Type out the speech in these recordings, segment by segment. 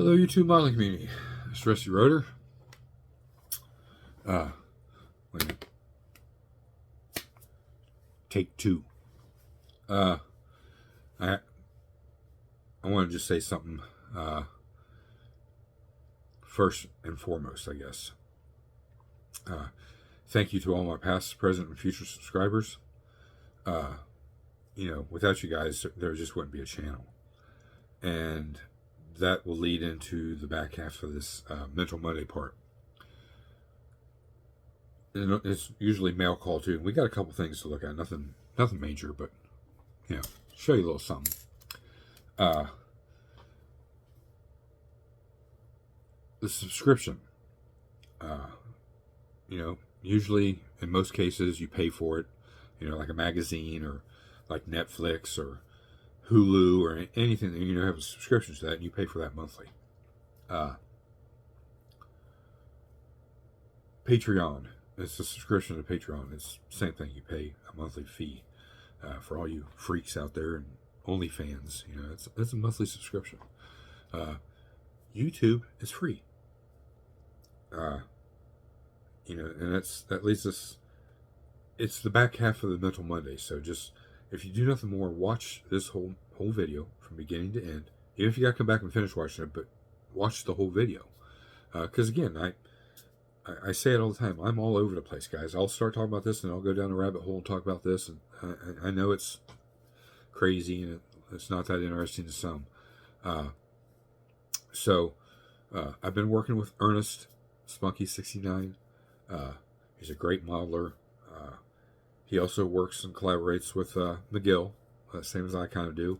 Hello, YouTube modeling community. It's Rusty Rotor. Wait a minute. Take two. I want to just say something first and foremost, I guess. Thank you to all my past, present, and future subscribers. Without you guys, there just wouldn't be a channel. And that will lead into the back half of this Mental Monday part. And it's usually mail call too. We got a couple things to look at. Nothing major, but show you a little something. The subscription. Usually in most cases you pay for it. Like a magazine or like Netflix or Hulu or anything that have a subscription to that, and you pay for that monthly. Patreon. It's a subscription to Patreon. It's the same thing. You pay a monthly fee for all you freaks out there and OnlyFans. It's a monthly subscription. YouTube is free. And that leads us. It's the back half of the Mental Monday. So just if you do nothing more, watch this whole video from beginning to end. Even if you got to come back and finish watching it, but watch the whole video. Because again, I say it all the time. I'm all over the place, guys. I'll start talking about this, and I'll go down a rabbit hole and talk about this. And I know it's crazy, and it's not that interesting to some. So I've been working with Ernest Spunky69. He's a great modeler. He also works and collaborates with McGill, same as I kind of do.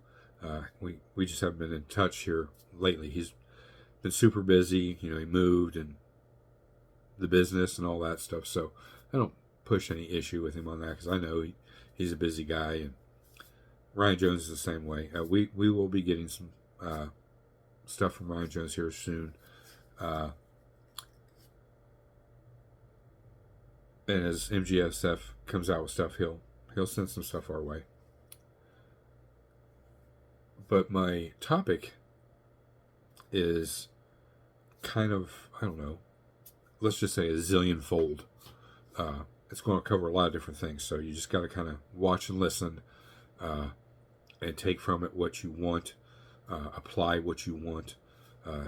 We just haven't been in touch here lately. He's been super busy. He moved and the business and all that stuff. So I don't push any issue with him on that because I know he's a busy guy. And Ryan Jones is the same way. We will be getting some stuff from Ryan Jones here soon. And as MGSF comes out with stuff, he'll send some stuff our way. But my topic is kind of, I don't know, let's just say a zillion fold. It's going to cover a lot of different things, so you just got to kind of watch and listen and take from it what you want, apply what you want,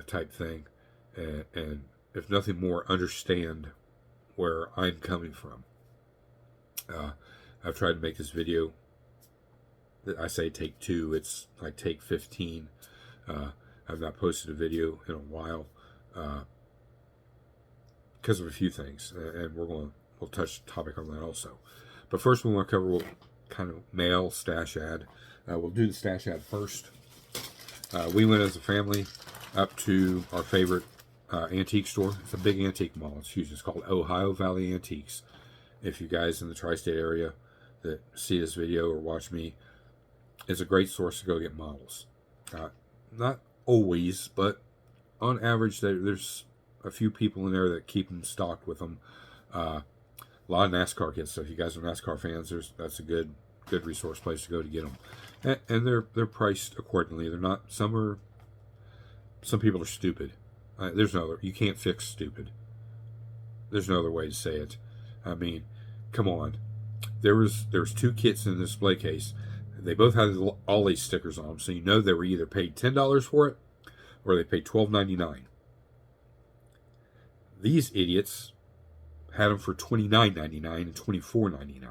type thing. And if nothing more, understand where I'm coming from. I've tried to make this video. I say take two. It's like take 15. I've not posted a video in a while because of a few things, and we'll touch the topic on that also. But first, we want to cover kind of mail stash ad. We'll do the stash ad first. We went as a family up to our favorite antique store. It's a big antique mall. It's huge. It's called Ohio Valley Antiques. If you guys in the tri-state area that see this video or watch me, it's a great source to go get models. Not always, but on average, there's a few people in there that keep them stocked with them. A lot of NASCAR kits. So if you guys are NASCAR fans, that's a good resource place to go to get them. And they're priced accordingly. They're not. Some people are stupid. You can't fix stupid. There's no other way to say it. I mean, come on. There was two kits in the display case. They both had all these stickers on them, so they were either paid $10 for it or they paid $12.99. These idiots had them for $29.99 and $24.99.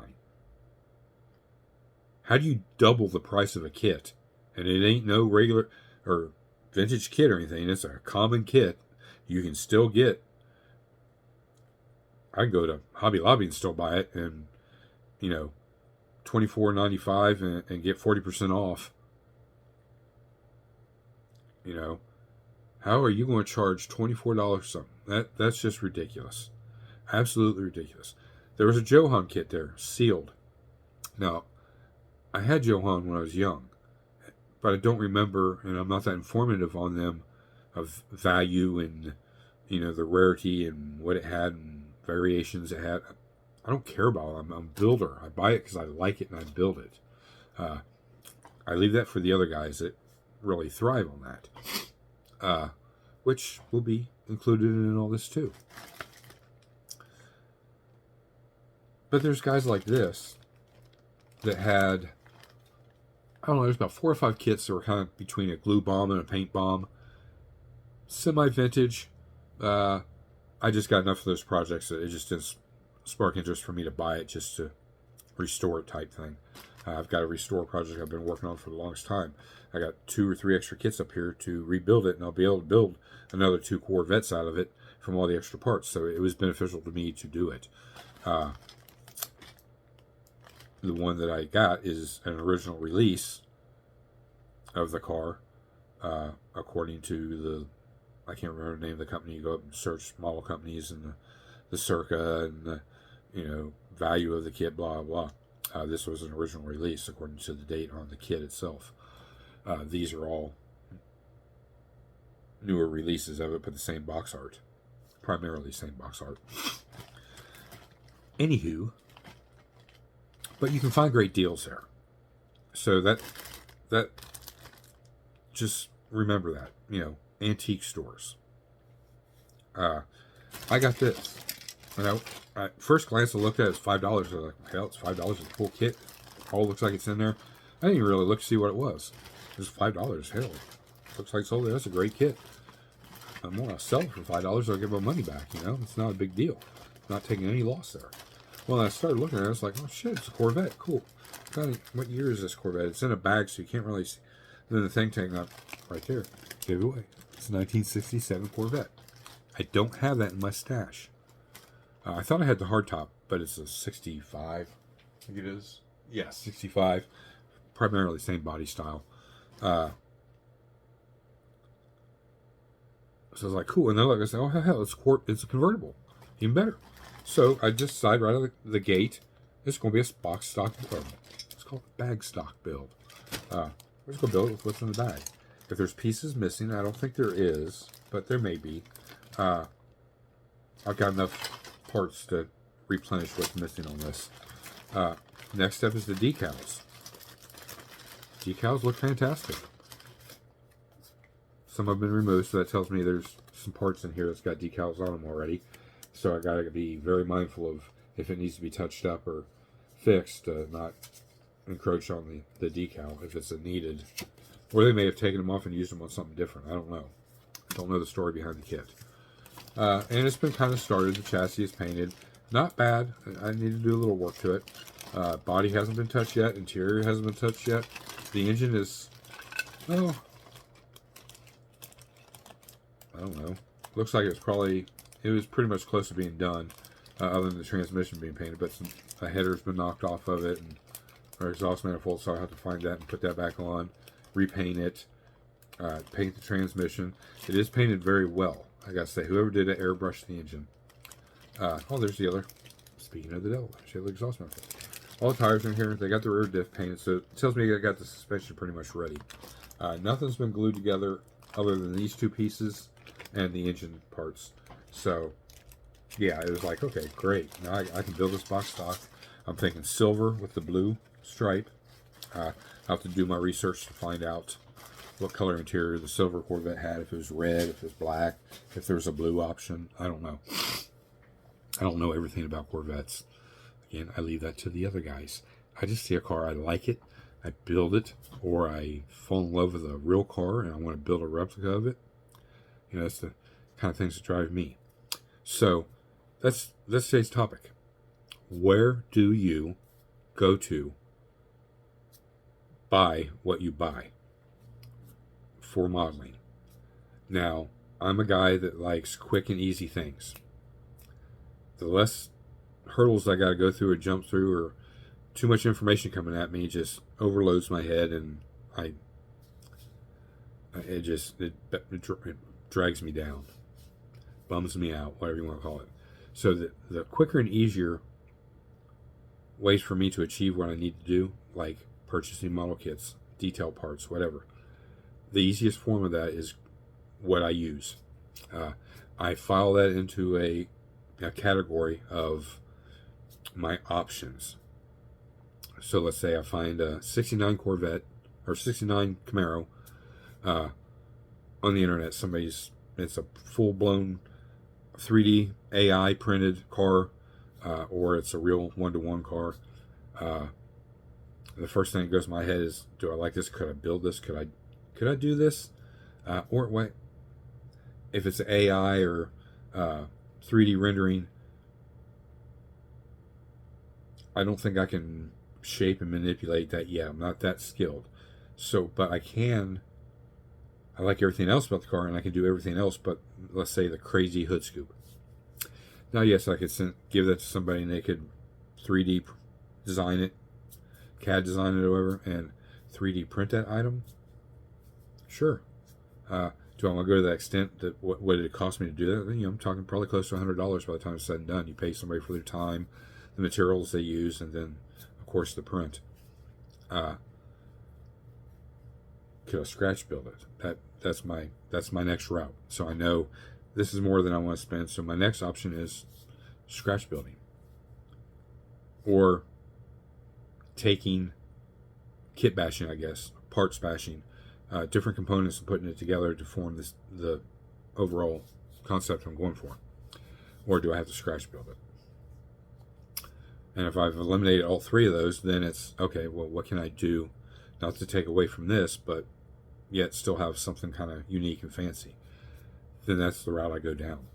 How do you double the price of a kit? And it ain't no regular or vintage kit or anything. It's a common kit. You can still get. I can go to Hobby Lobby and still buy it, and $24.95 and get 40% off. How are you going to charge $24 something? That's just ridiculous. Absolutely ridiculous. There was a Johan kit there, sealed. Now, I had Johan when I was young, but I don't remember, and I'm not that informative on them of value and the rarity and what it had and variations it had. I don't care about it. I'm a builder. I buy it because I like it and I build it. I leave that for the other guys that really thrive on that. which will be included in all this too. But there's guys like this that had, I don't know, there's about 4 or 5 kits that were kind of between a glue bomb and a paint bomb. Semi-vintage. I just got enough of those projects that it just didn't spark interest for me to buy it just to restore it type thing. I've got a restore project I've been working on for the longest time. I got 2 or 3 extra kits up here to rebuild it, and I'll be able to build another 2 Corvettes out of it from all the extra parts. So it was beneficial to me to do it. The one that I got is an original release of the car, according to the, I can't remember the name of the company. You go up and search model companies and the circa and the value of the kit, blah blah. This was an original release according to the date on the kit itself. These are all newer releases of it, but the same box art, primarily same box art. Anywho, but you can find great deals there. So that just remember that, antique stores. I got this. At first glance, I looked at it, it's $5. I was like, hell, it's $5 a full kit. All looks like it's in there. I didn't even really look to see what it was. It was $5. Hell, looks like sold. That's a great kit. I'm gonna sell it for $5. I'll give my money back. It's not a big deal. Not taking any loss there. Well, I started looking at it. I was like, oh shit, it's a Corvette. Cool. What year is this Corvette? It's in a bag, so you can't really see. And then the thing taking up right there, gave it away. It's a 1967 Corvette. I don't have that in my stash. I thought I had the hardtop, but it's a 65. I think it is. Yeah, 65. Primarily same body style. So I was like, cool. And then I said, oh, hell, it's a convertible. Even better. So I just decided right out of the gate, it's going to be a box stock build. It's called a bag stock build. We're just going to build it with what's in the bag. If there's pieces missing, I don't think there is, but there may be. I've got enough parts to replenish what's missing on this. Next step is the decals. Decals look fantastic. Some have been removed, so that tells me there's some parts in here that's got decals on them already. So I got to be very mindful of if it needs to be touched up or fixed, not encroach on the decal if it's needed. Or they may have taken them off and used them on something different. I don't know. I don't know the story behind the kit. And it's been kind of started. The chassis is painted. Not bad. I need to do a little work to it. Body hasn't been touched yet. Interior hasn't been touched yet. The engine is, I don't know. Looks like it was pretty much close to being done, other than the transmission being painted, but a header's been knocked off of it, or exhaust manifold, so I have to find that and put that back on, repaint it, paint the transmission. It is painted very well. I gotta say, whoever did it airbrushed the engine. There's the other. Speaking of the devil, there's the other exhaust manifold. All the tires are in here. They got the rear diff painted, so it tells me I got the suspension pretty much ready. Nothing's been glued together other than these 2 pieces and the engine parts. So, yeah, it was like, okay, great. Now I can build this box stock. I'm thinking silver with the blue stripe. I'll have to do my research to find out what color interior the silver Corvette had, if it was red, if it was black, if there was a blue option. I don't know. I don't know everything about Corvettes. Again, I leave that to the other guys. I just see a car, I like it, I build it, or I fall in love with a real car and I want to build a replica of it. That's the kind of things that drive me. So, that's today's topic. Where do you go to buy what you buy for modeling? Now, I'm a guy that likes quick and easy things. The less hurdles I got to go through or jump through, or too much information coming at me, just overloads my head, and it drags me down, bums me out, whatever you want to call it. So the quicker and easier ways for me to achieve what I need to do, like purchasing model kits, detail parts, whatever, the easiest form of that is what I use. I file that into a category of my options. So let's say I find a 69 Corvette or 69 Camaro on the internet. Somebody's it's a full-blown 3D AI printed car, or it's a real one-to-one car. The first thing that goes to my head is, do I like this? Could I build this? Could I do this? Or wait, if it's AI or 3D rendering, I don't think I can shape and manipulate that yet. I'm not that skilled. So, but I like everything else about the car, and I can do everything else but, let's say, the crazy hood scoop. Now, yes, I could give that to somebody and they could 3D design it, CAD design it, or whatever, and 3D print that item. Sure. Do I want to go to that extent? That what did it cost me to do that? I'm talking probably close to $100 by the time it's said and done. You pay somebody for their time, the materials they use, and then, of course, the print. Could I scratch build it? That's my next route. So I know this is more than I want to spend. So my next option is scratch building, or taking kit bashing, I guess, parts bashing, different components and putting it together to form the overall concept I'm going for. Or do I have to scratch build it? And if I've eliminated all three of those, then it's okay. Well, what can I do, not to take away from this, but yet still have something kind of unique and fancy? Then that's the route I go down.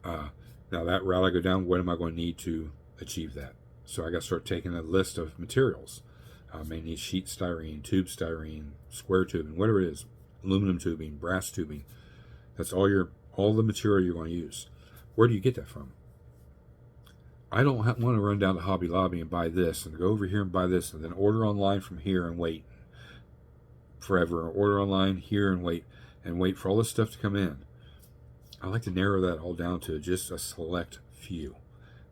Now that route I go down, what am I going to need to achieve that? So I got to start taking a list of materials. I may need sheet styrene, tube styrene, square tubing, whatever it is, aluminum tubing, brass tubing. That's all the material you're going to use. Where do you get that from? I don't want to run down to Hobby Lobby and buy this, and go over here and buy this, and then order online from here and wait forever, or order online here and wait for all this stuff to come in. I like to narrow that all down to just a select few,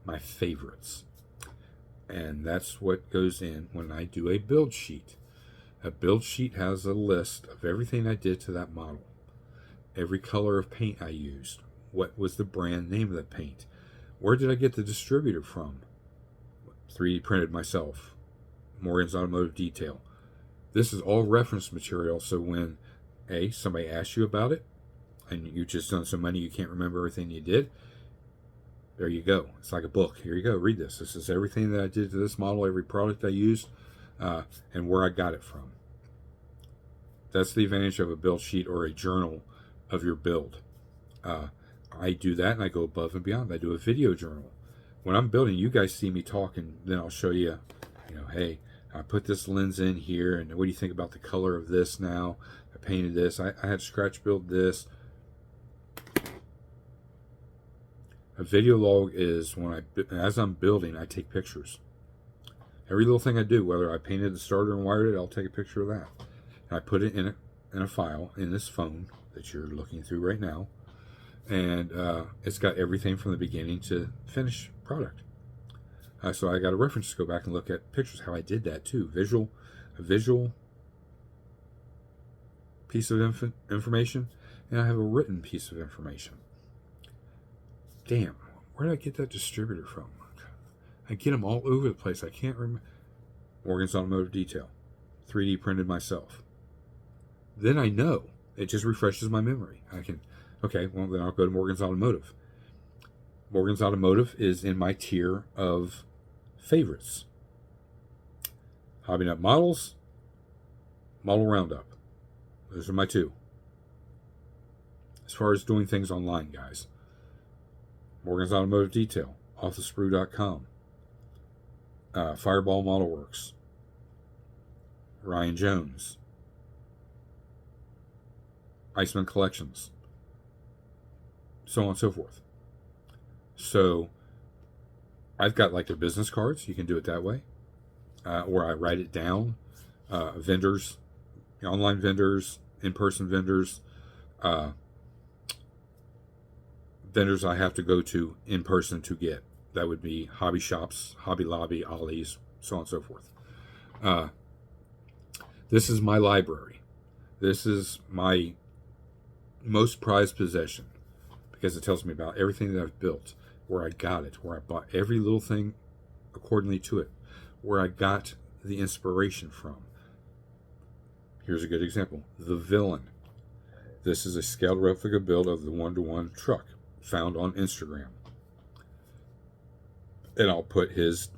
my favorites. And that's what goes in when I do a build sheet. A build sheet has a list of everything I did to that model. Every color of paint I used. What was the brand name of the paint? Where did I get the distributor from? 3D printed myself. Morgan's Automotive Detail. This is all reference material, so when somebody asks you about it, and you've just done so many you can't remember everything you did, there you go. It's like a book. Here you go. Read this. This is everything that I did to this model, every product I used, and where I got it from. That's the advantage of a build sheet or a journal of your build. I do that, and I go above and beyond. I do a video journal. When I'm building, you guys see me talk, and then I'll show you, hey, I put this lens in here, and what do you think about the color of this now? I painted this. I had to scratch build this. A video log is as I'm building, I take pictures. Every little thing I do, whether I painted the starter and wired it, I'll take a picture of that. And I put it in a file in this phone that you're looking through right now. And it's got everything from the beginning to finished product. So I got a reference to go back and look at pictures, how I did that too. A visual piece of information, and I have a written piece of information. Damn, where did I get that distributor from? I get them all over the place. I can't remember. Morgan's Automotive Detail. 3D printed myself. Then I know. It just refreshes my memory. Then I'll go to Morgan's Automotive. Morgan's Automotive is in my tier of favorites. Hobby Nut Models, Model Roundup. Those are my two. As far as doing things online, guys. Morgan's Automotive Detail, offthesprue.com, Fireball Model Works, Ryan Jones, Iceman Collections, so on and so forth. So I've got like their business cards. You can do it that way, or I write it down. Vendors, online vendors, in-person vendors, vendors I have to go to in person to get. That would be hobby shops, Hobby Lobby, Ollie's, so on and so forth. This is my library. This is my most prized possession because it tells me about everything that I've built, where I got it, where I bought every little thing accordingly to it, where I got the inspiration from. Here's a good example. The Villain. This is a scaled replica build of the 1-to-1 truck found on Instagram. And I'll put his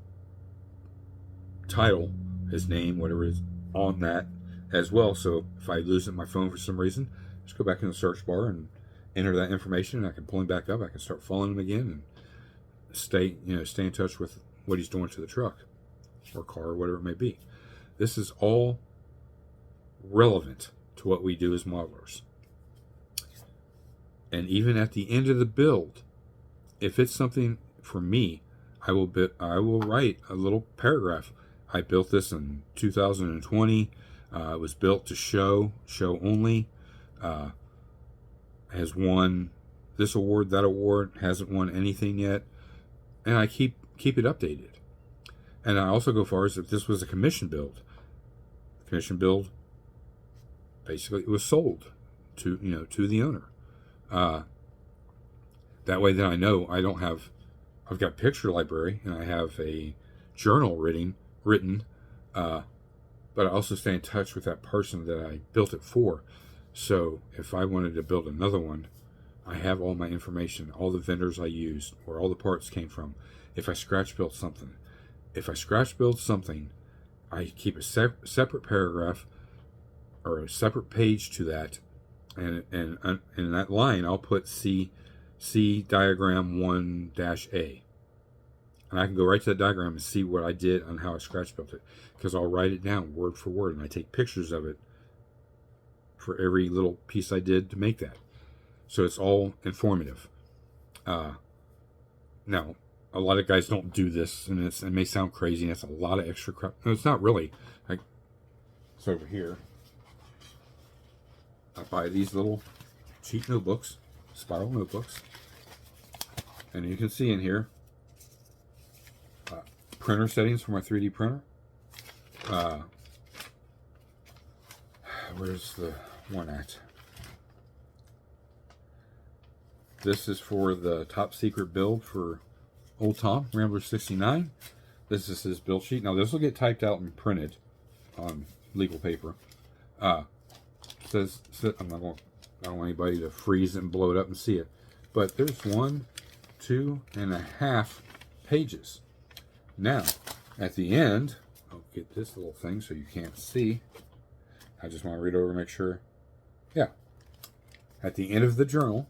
title, his name, whatever it is, on that as well. So if I lose it in my phone for some reason, just go back in the search bar and enter that information, and I can pull him back up. I can start following him again and stay in touch with what he's doing to the truck or car or whatever it may be. This is all relevant to what we do as modelers. And even at the end of the build, if it's something for me, I will write a little paragraph. I built this in 2020. It was built to show only. Has won this award, that award, hasn't won anything yet. And I keep it updated. And I also go far as if this was a commission build. Basically it was sold to the owner. That way then I know I've got picture library and I have a journal written, but I also stay in touch with that person that I built it for. So if I wanted to build another one, I have all my information, all the vendors I used, where all the parts came from. If I scratch build something, I keep a separate paragraph or a separate page to that, and in that line I'll put C diagram 1-A, and I can go right to that diagram and see what I did on how I scratch built it, because I'll write it down word for word, and I take pictures of it for every little piece I did to make that. So it's all informative. Now, a lot of guys don't do this, and it may sound crazy, and it's a lot of extra crap. No, it's not really. It's over here. I buy these little cheap notebooks, spiral notebooks. And you can see in here, printer settings for my 3D printer. Where's the one at? This is for the top secret build for Old Tom, Rambler 69. This is his build sheet. Now this will get typed out and printed on legal paper. I don't want anybody to freeze it and blow it up and see it. But there's 1.5 pages. Now, at the end, I'll get this little thing so you can't see. I just want to read over and make sure. Yeah. At the end of the journal,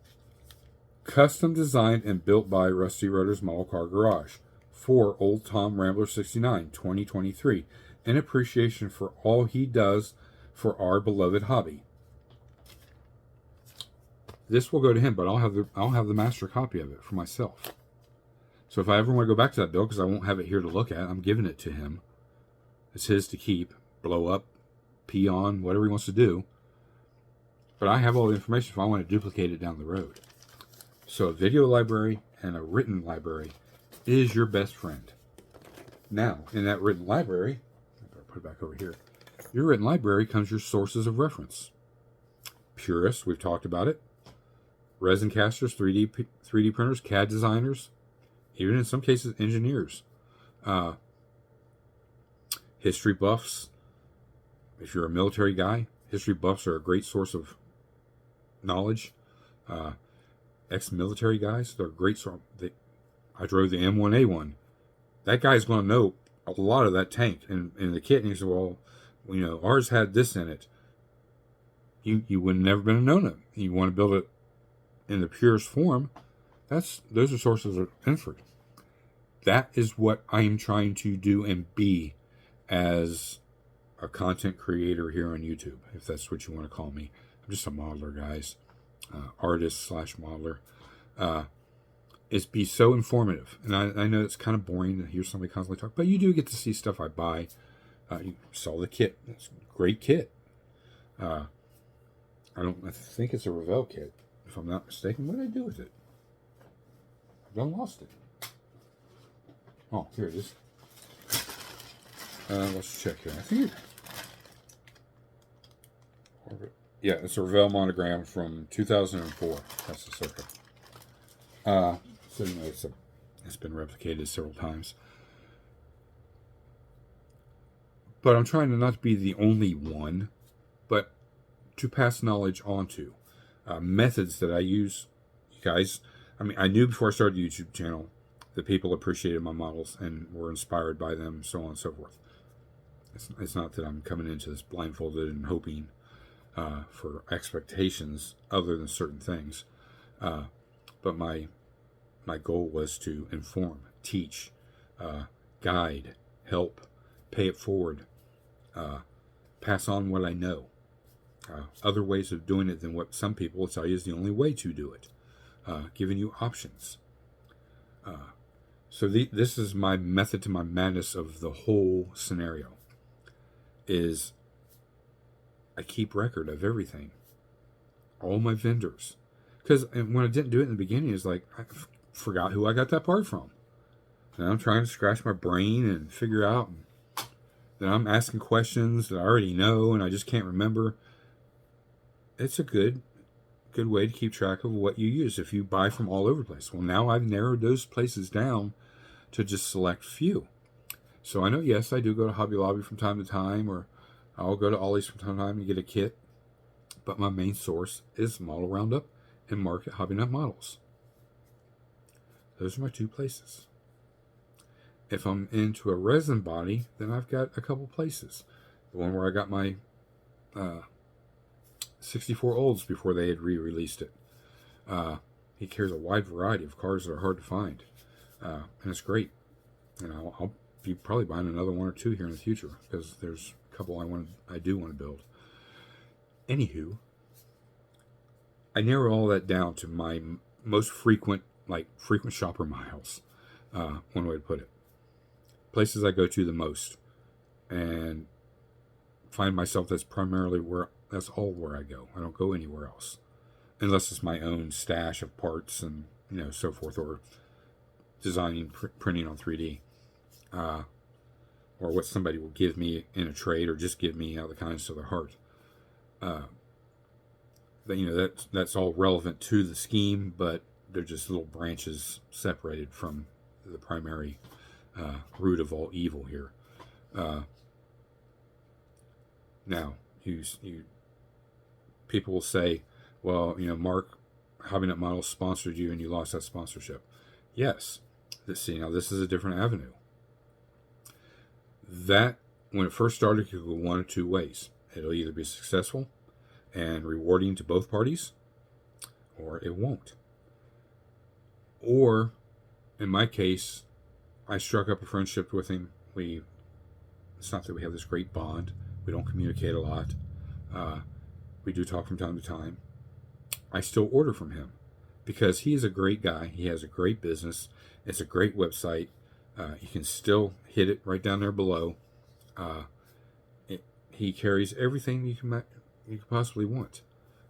custom designed and built by Rusty Rotors Model Car Garage for Old Tom Rambler 69, 2023, in appreciation for all he does for our beloved hobby. This will go to him, but I'll have the master copy of it for myself. So if I ever want to go back to that build, because I won't have it here to look at, I'm giving it to him. It's his to keep, blow up, pee on, whatever he wants to do. But I have all the information if I want to duplicate it down the road. So a video library and a written library is your best friend. Now, in that written library, I better put it back over here. Your written library comes your sources of reference. Purists, we've talked about it. Resin casters, 3D printers, CAD designers, even in some cases engineers. History buffs. If you're a military guy, history buffs are a great source of knowledge. Ex-military guys, they're a great source. I drove the M1A1. That guy's going to know a lot of that tank and the kit. And he said, well, ours had this in it. You would never been known it. You want to build it in the purest form. Those are sources of info. That is what I'm trying to do and be as a content creator here on YouTube, if that's what you want to call me. I'm just a modeler, guys. Artist / modeler. Is be so informative. And I know it's kind of boring to hear somebody constantly talk, but you do get to see stuff I buy. You saw the kit. It's a great kit. I think it's a Revell kit, if I'm not mistaken. What did I do with it? I've done lost it. Oh, here it is. Let's check here. I think yeah, it's a Revell monogram from 2004. That's the circa. So it's been replicated several times. But I'm trying to not be the only one, but to pass knowledge on to. methods that I use, you guys. I mean, I knew before I started the YouTube channel that people appreciated my models and were inspired by them, so on and so forth. It's not that I'm coming into this blindfolded and hoping for expectations other than certain things. But my goal was to inform, teach, guide, help, pay it forward, pass on what I know. Other ways of doing it than what some people will tell you is the only way to do it. Giving you options. So this is my method to my madness of the whole scenario. Is I keep record of everything. All my vendors. Because when I didn't do it in the beginning, it's like, I forgot who I got that part from. And I'm trying to scratch my brain and figure out that I'm asking questions that I already know and I just can't remember. It's a good way to keep track of what you use if you buy from all over the place. Well, now I've narrowed those places down to just select few. So I know, yes, I do go to Hobby Lobby from time to time, or I'll go to Ollie's from time to time and get a kit. But my main source is Model Roundup and Market Hobby Nut Models. Those are my two places. If I'm into a resin body, then I've got a couple places. The one where I got my 64 Olds before they had re-released it. He carries a wide variety of cars that are hard to find. And it's great. And I'll be probably buying another one or two here in the future because there's a couple I do want to build. Anywho, I narrow all that down to my most frequent shopper miles. One way to put it. Places I go to the most, and find myself that's all where I go. I don't go anywhere else, unless it's my own stash of parts and so forth, or designing, printing on 3D. Or what somebody will give me in a trade, or just give me out of the kindness of their heart. That's all relevant to the scheme, but they're just little branches separated from the primary root of all evil here. Now, people will say, well, Mark, Hobby Nut Models sponsored you and you lost that sponsorship. Yes. Now this is a different avenue. That, when it first started, could go one of two ways. It'll either be successful and rewarding to both parties, or it won't. Or, in my case, I struck up a friendship with him. It's not that we have this great bond. We don't communicate a lot. We do talk from time to time. I still order from him because he is a great guy. He has a great business. It's a great website. You can still hit it right down there below. He carries everything you can possibly want.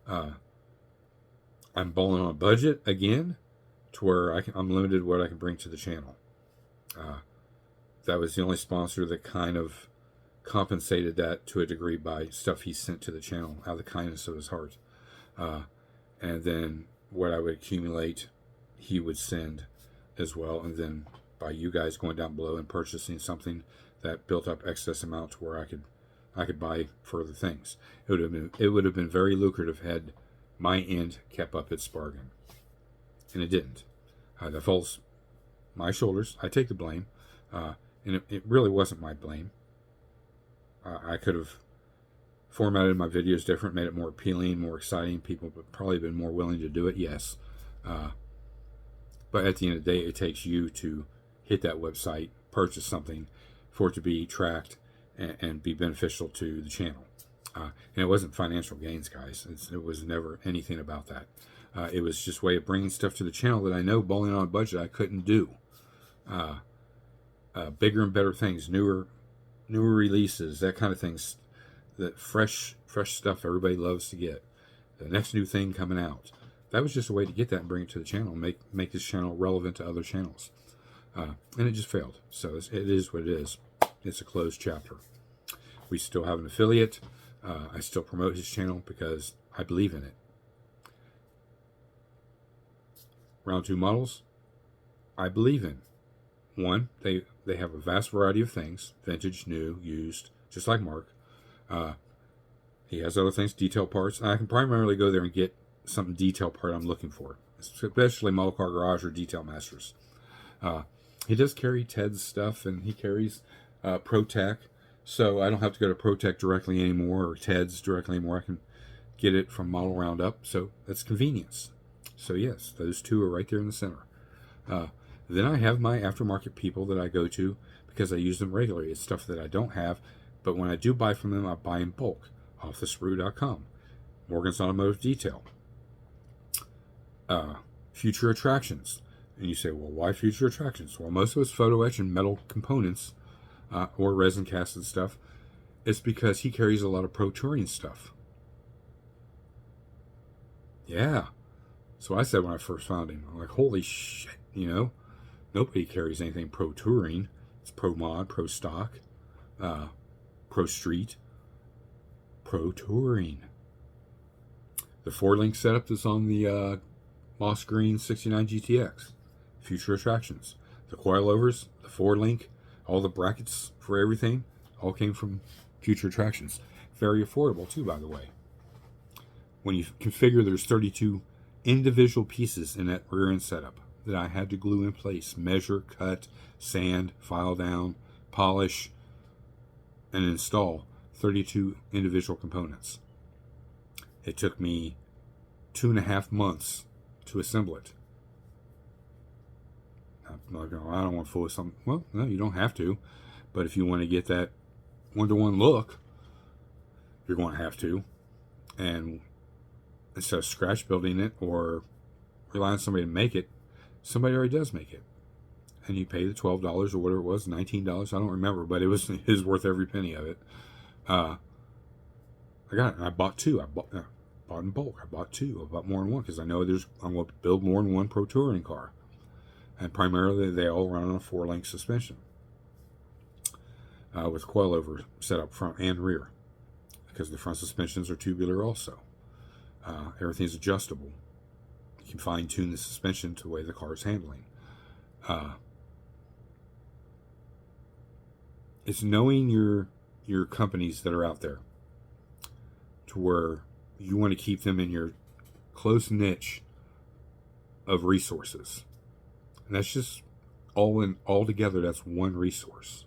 I'm balling on a budget again, to where I'm limited what I can bring to the channel. That was the only sponsor that kind of compensated that to a degree by stuff he sent to the channel out of the kindness of his heart. And then what I would accumulate, he would send as well. And then by you guys going down below and purchasing something, that built up excess amount to where I could buy further things. It would have been very lucrative had my end kept up its bargain, and it didn't. That falls my shoulders. I take the blame, and it really wasn't my blame. I could have formatted my videos different, made it more appealing, more exciting. People would probably have been more willing to do it, yes. But at the end of the day, it takes you to hit that website, purchase something, for it to be tracked and be beneficial to the channel. And it wasn't financial gains, guys. It was never anything about that. It was just a way of bringing stuff to the channel that I know, bowling on a budget, I couldn't do. Bigger and better things, newer releases, that kind of things. That fresh stuff everybody loves to get. The next new thing coming out. That was just a way to get that and bring it to the channel, and make this channel relevant to other channels. And it just failed. So it is what it is. It's a closed chapter. We still have an affiliate. I still promote his channel because I believe in it. Round 2 models, I believe in. One, they have a vast variety of things, vintage, new, used, just like Mark. He has other things, detail parts. I can primarily go there and get something detail part I'm looking for, especially model car garage or detail masters. He does carry Ted's stuff, and he carries ProTech, so I don't have to go to ProTech directly anymore or Ted's directly anymore. I can get it from Model Roundup, so that's convenience. So yes, those two are right there in the center. Then I have my aftermarket people that I go to because I use them regularly. It's stuff that I don't have, but when I do buy from them, I buy in bulk. OffTheSprue.com, Morgan's Automotive Detail, Future Attractions. And you say, well, why Future Attractions? Well, most of it's photo etch and metal components or resin casted stuff. It's because he carries a lot of Pro Touring stuff. Yeah. So I said when I first found him, I'm like, holy shit, nobody carries anything Pro Touring. It's Pro Mod, Pro Stock, Pro Street, Pro Touring. The 4-link setup is on the Moss Green 69 GTX. Future Attractions. The coilovers, the 4-link, all the brackets for everything, all came from Future Attractions. Very affordable too, by the way. When you configure, there's 32 individual pieces in that rear end setup that I had to glue in place, measure, cut, sand, file down, polish, and install 32 individual components. It took me 2.5 months to assemble it. I'm not going, I don't want to fool something. Well, no, you don't have to. But if you want to get that one-to-one look, you're going to have to. And instead of scratch building it or relying on somebody to make it, somebody already does make it. And you pay the $12 or whatever it was, $19, I don't remember, but it was worth every penny of it. I got it. And I bought two. I bought in bulk. I bought two. I bought more than one because I know I'm going to build more than one Pro Touring car. And primarily, they all run on a 4-link suspension with coilover set up front and rear because the front suspensions are tubular also. Everything's adjustable. You can fine-tune the suspension to the way the car is handling. It's knowing your companies that are out there to where you want to keep them in your close niche of resources. And that's just all together, that's one resource.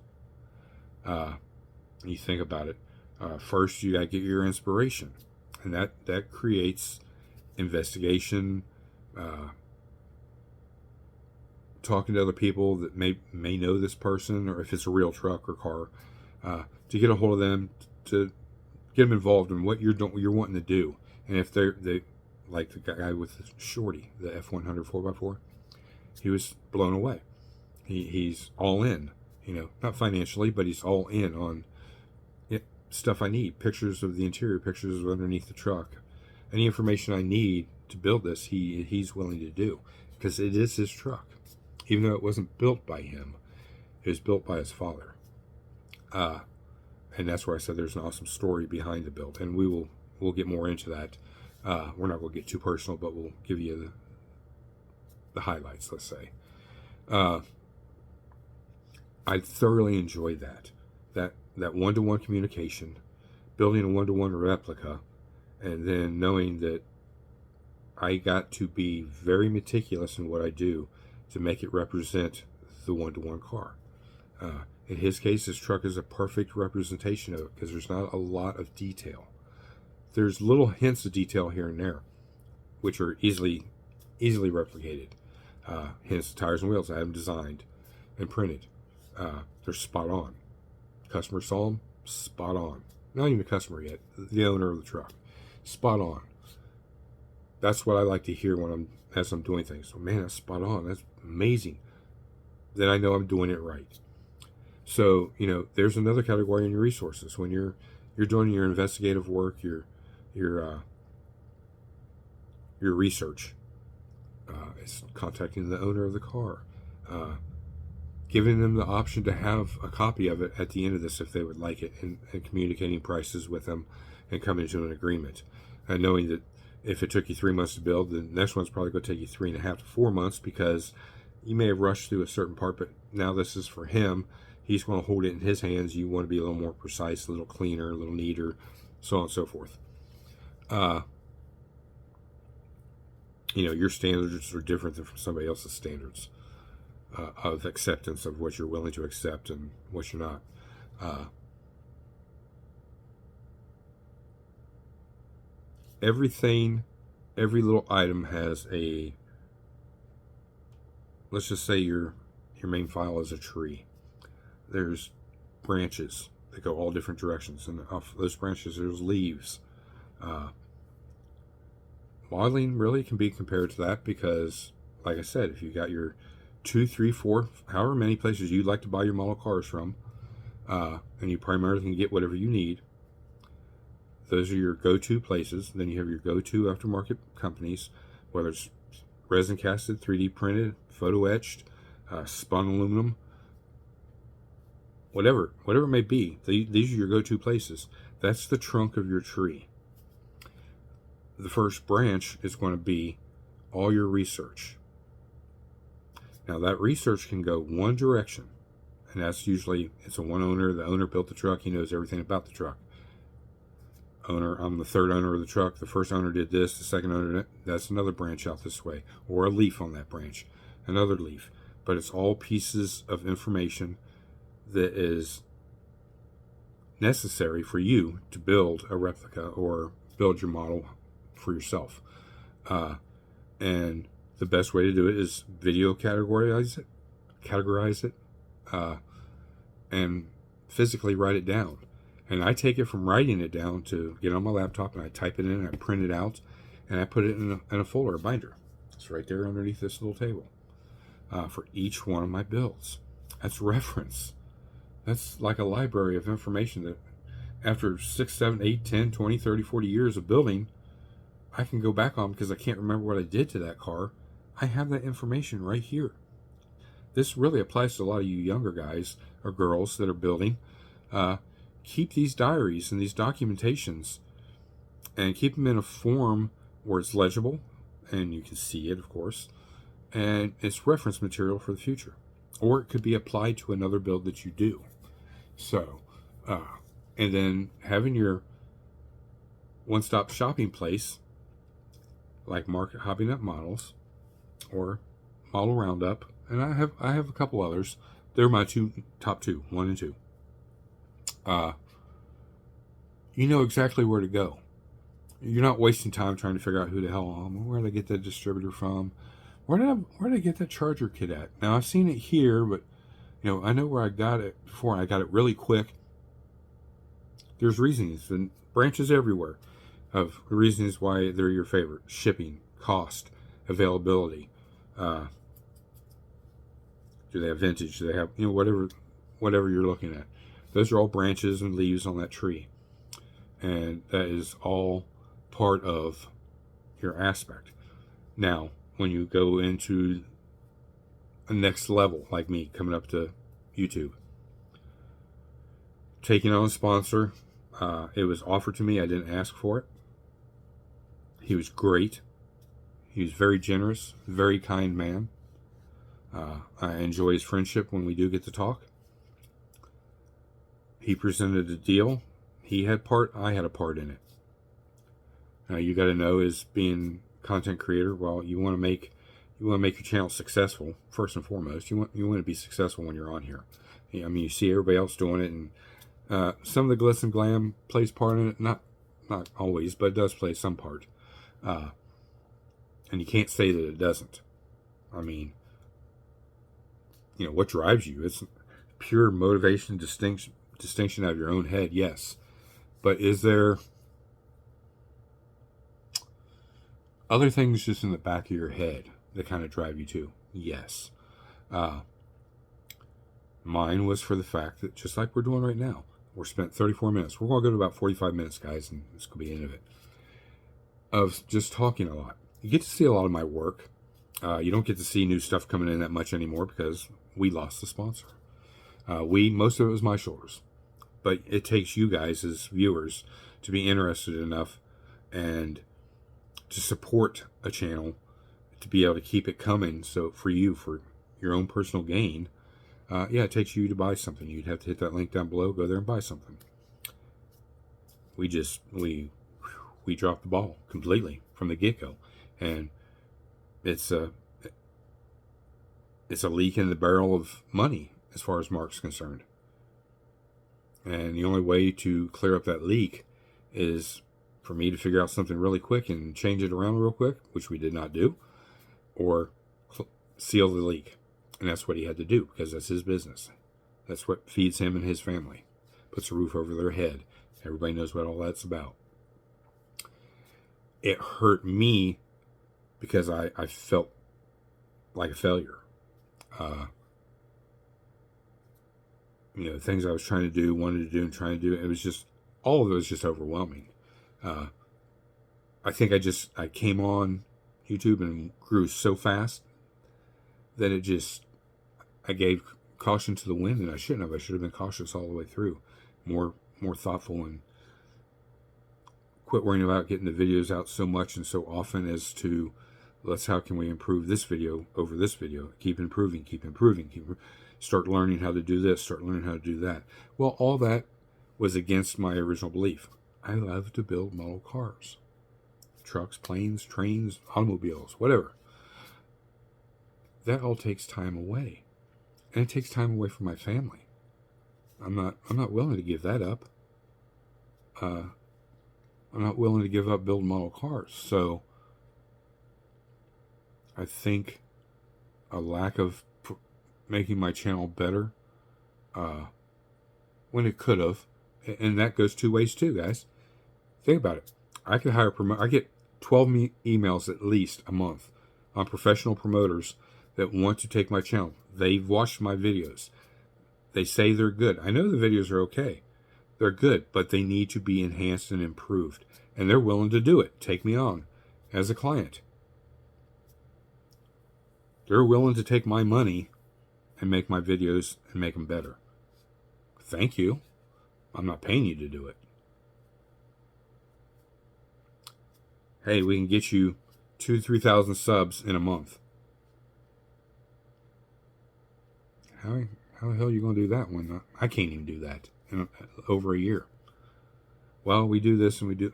You think about it. First, you got to get your inspiration. And that creates investigation, talking to other people that may know this person, or if it's a real truck or car, to get a hold of them, to get them involved in what you're wanting to do. And if they like the guy with the Shorty, the F100 4x4, he was blown away. He's all in, not financially, but he's all in on stuff I need, pictures of the interior, pictures of underneath the truck, any information I need to build this, he's willing to do, because it is his truck. Even though it wasn't built by him, it was built by his father. And that's where I said there's an awesome story behind the build, and we'll get more into that. We're not going to get too personal, but we'll give you the highlights, let's say. I thoroughly enjoyed that one-to-one communication, building a one-to-one replica, and then knowing that I got to be very meticulous in what I do to make it represent the one-to-one car. In his case, this truck is a perfect representation of it because there's not a lot of detail. There's little hints of detail here and there, which are easily replicated. Hence, the tires and wheels I have them designed and printed. They're spot on. Customer saw them, spot on. Not even the customer yet, the owner of the truck. Spot on. That's what I like to hear as I'm doing things. So, man, that's spot on. That's amazing. Then I know I'm doing it right. So, there's another category in your resources. When you're doing your investigative work, your research, it's contacting the owner of the car, giving them the option to have a copy of it at the end of this if they would like it, and communicating prices with them and coming to an agreement. And knowing that if it took you 3 months to build, the next one's probably going to take you 3.5 to 4 months because you may have rushed through a certain part, but now this is for him. He's going to hold it in his hands. You want to be a little more precise, a little cleaner, a little neater, so on and so forth. your standards are different than from somebody else's standards of acceptance of what you're willing to accept and what you're not. Everything, every little item has a, let's just say your main file is a tree. There's branches that go all different directions, and off those branches there's leaves. Modeling really can be compared to that because, like I said, if you got your 2, 3, 4, however many places you'd like to buy your model cars from, and you primarily can get whatever you need, those are your go-to places. Then you have your go-to aftermarket companies, whether it's resin casted, 3D printed, photo etched, spun aluminum, whatever it may be. These are your go-to places. That's the trunk of your tree. The first branch is going to be all your research. Now that research can go one direction, and that's usually, it's a one owner. The owner built the truck. He knows everything about the truck. I'm the third owner of the truck. The first owner did this. The second owner did, that's another branch out this way, or a leaf on that branch, another leaf. But it's all pieces of information that is necessary for you to build a replica or build your model for yourself. And the best way to do it is video categorize it, and physically write it down. And I take it from writing it down to get on my laptop, and I type it in, and I print it out, and I put it in a folder, a binder. It's right there underneath this little table for each one of my builds. That's reference. That's like a library of information that after 6, 7, 8, 10, 20, 30, 40 years of building, I can go back on because I can't remember what I did to that car. I have that information right here. This really applies to a lot of you younger guys or girls that are building. Keep these diaries and these documentations, and keep them in a form where it's legible and you can see it, of course, and it's reference material for the future, or it could be applied to another build that you do. So and then having your one-stop shopping place like Market Hobby Nut Models or Model Roundup, and I have a couple others. They're my top two, 1 and 2. You know exactly where to go. You're not wasting time trying to figure out who the hell where did I get that distributor from? Where did I get that charger kit at? Now I've seen it here, but I know where I got it before. I got it really quick. There's reasons and branches everywhere of reasons why they're your favorite: shipping, cost, availability. Do they have vintage? Do they have whatever you're looking at? Those are all branches and leaves on that tree. And that is all part of your aspect. Now, when you go into a next level, like me, coming up to YouTube, taking on a sponsor, it was offered to me. I didn't ask for it. He was great. He was very generous, very kind man. I enjoy his friendship when we do get to talk. He presented a deal. He had part, I had a part in it. Now you got to know, as being a content creator, well, you want to make your channel successful first and foremost. You want to be successful when you're on here. I mean, you see everybody else doing it, and some of the glitz and glam plays part in it. Not always, but it does play some part. And you can't say that it doesn't. I mean, what drives you? It's pure motivation, distinction out of your own head, yes. But is there other things just in the back of your head that kind of drive you too? Yes. Mine was for the fact that, just like we're doing right now, we're spent 34 minutes. We're going to go to about 45 minutes, guys, and this could be the end of it. Of just talking a lot. You get to see a lot of my work. You don't get to see new stuff coming in that much anymore because we lost the sponsor. Most of it was my shoulders. But it takes you guys as viewers to be interested enough and to support a channel to be able to keep it coming. So for you, for your own personal gain, it takes you to buy something. You'd have to hit that link down below, go there and buy something. We dropped the ball completely from the get-go. And it's a leak in the barrel of money as far as Mark's concerned. And the only way to clear up that leak is for me to figure out something really quick and change it around real quick, which we did not do, or seal the leak. And that's what he had to do, because that's his business. That's what feeds him and his family. Puts a roof over their head. Everybody knows what all that's about. It hurt me because I felt like a failure. Things I was trying to do, wanted to do, and trying to do, it was just, all of it was just overwhelming. I think I came on YouTube and grew so fast that I gave caution to the wind, and I shouldn't have. I should have been cautious all the way through, more thoughtful, and quit worrying about getting the videos out so much and so often as to, how can we improve this video over this video? Keep improving, start learning how to do this, start learning how to do that. Well, all that was against my original belief. I love to build model cars. Trucks, planes, trains, automobiles, whatever. That all takes time away. And it takes time away from my family. I'm not willing to give that up. I'm not willing to give up building model cars. So I think a lack of making my channel better when it could have, and that goes two ways too, guys. Think about it. I could hire I get 12 emails at least a month on professional promoters that want to take my channel. They've watched my videos. They say they're good. I know the videos are okay. They're good, but they need to be enhanced and improved. And they're willing to do it. Take me on as a client. They're willing to take my money and make my videos and make them better. Thank you. I'm not paying you to do it. Hey, we can get you 2,000 to 3,000 subs in a month. How the hell are you going to do that when I can't even do that in over a year? Well, we do this and we do.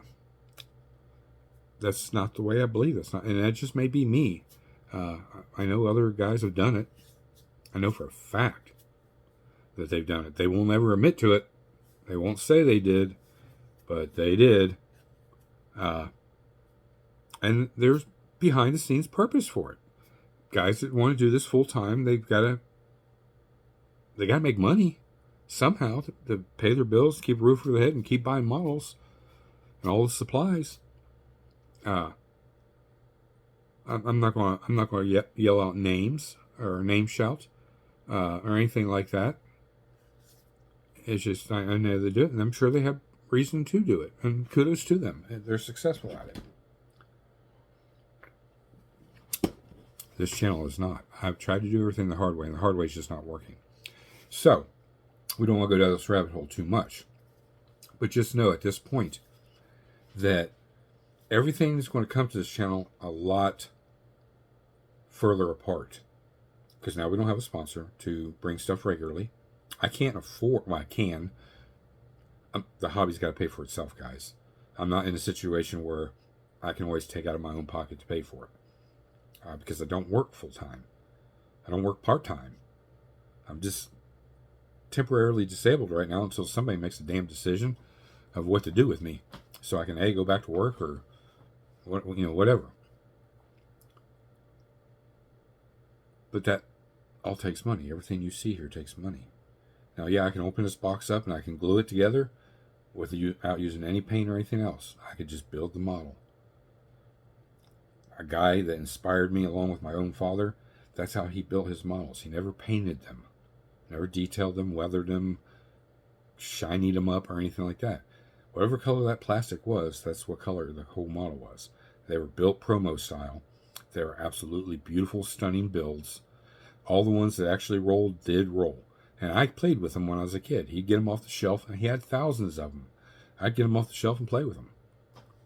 That's not the way I believe. It's not, and that just may be me. I know other guys have done it. I know for a fact that they've done it. They will never admit to it. They won't say they did, but they did. And there's behind the scenes purpose for it. Guys that want to do this full time, they gotta make money somehow to pay their bills, keep a roof over their head, and keep buying models and all the supplies. I'm not going to yell out names or name shout or anything like that. It's just I know they do it, and I'm sure they have reason to do it. And kudos to them; they're successful at it. This channel is not. I've tried to do everything the hard way, and the hard way is just not working. So we don't want to go down this rabbit hole too much, but just know at this point that everything is going to come to this channel a lot further apart, because now we don't have a sponsor to bring stuff regularly. I can't afford, well, I can. The hobby's got to pay for itself, guys. I'm not in a situation where I can always take out of my own pocket to pay for it, because I don't work full time. I don't work part time. I'm just temporarily disabled right now until somebody makes a damn decision of what to do with me, so I can go back to work or whatever. But that all takes money. Everything you see here takes money. Now, yeah, I can open this box up and I can glue it together without using any paint or anything else. I could just build the model. A guy that inspired me along with my own father, that's how he built his models. He never painted them, never detailed them, weathered them, shinied them up or anything like that. Whatever color that plastic was, that's what color the whole model was. They were built promo style. They were absolutely beautiful, stunning builds. All the ones that actually rolled did roll. And I played with them when I was a kid. He'd get them off the shelf, and he had thousands of them. I'd get them off the shelf and play with them.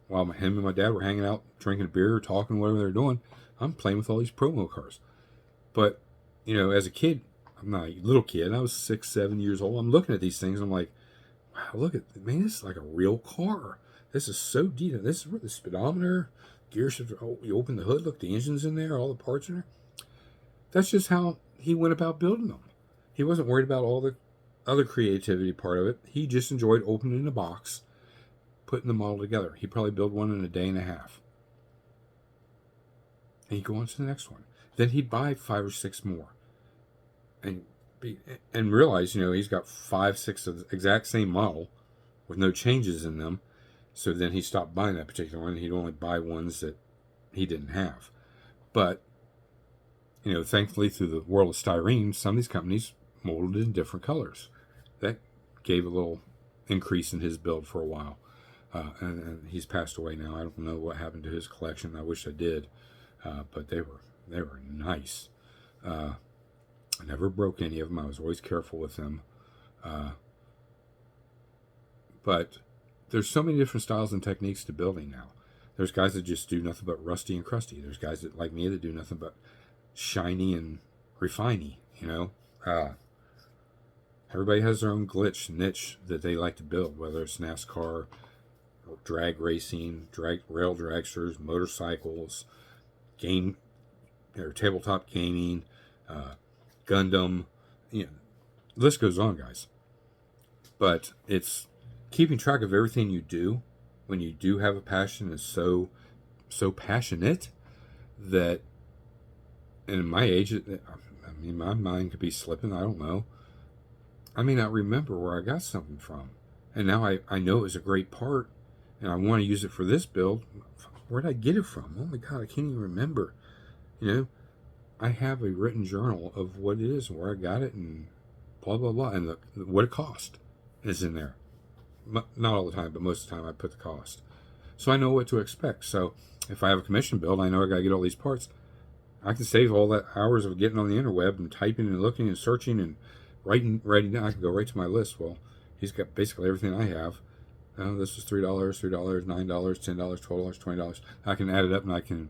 While him and my dad were hanging out, drinking a beer, talking, whatever they're doing, I'm playing with all these promo cars. But, as a kid, I'm not a little kid. I was 6, 7 years old. I'm looking at these things, and I'm like, wow, look at, man, this is like a real car. This is so detailed. This is where the speedometer, gear shifter. Oh, you open the hood, look, the engine's in there, all the parts in there. That's just how he went about building them. He wasn't worried about all the other creativity part of it. He just enjoyed opening the box, putting the model together. He probably built one in a day and a half. And he'd go on to the next one. Then he'd buy 5 or 6 more. And realize, he's got 5, 6 of the exact same model with no changes in them. So then he stopped buying that particular one. He'd only buy ones that he didn't have. But, thankfully through the world of styrene, some of these companies molded in different colors. That gave a little increase in his build for a while. And he's passed away now. I don't know what happened to his collection. I wish I did. But they were nice. I never broke any of them. I was always careful with them. But there's so many different styles and techniques to building now. There's guys that just do nothing but rusty and crusty. There's guys that, like me, that do nothing but shiny and refiney, Everybody has their own glitch niche that they like to build, whether it's NASCAR, or drag racing, rail dragsters, motorcycles, tabletop gaming, Gundam, the list goes on, guys. But it's keeping track of everything you do when you do have a passion is so passionate that, and in my age, my mind could be slipping. I don't know. I may not remember where I got something from, and now I know it was a great part, and I want to use it for this build. Where did I get it from? Oh my God, I can't even remember. I have a written journal of what it is and where I got it and blah, blah, blah. And what it cost is in there. Not all the time, but most of the time I put the cost. So I know what to expect. So if I have a commission build, I know I got to get all these parts. I can save all that hours of getting on the interweb and typing and looking and searching and writing down. I can go right to my list. Well, he's got basically everything I have. This was $3, $9, $10, $12, $20. I can add it up and I can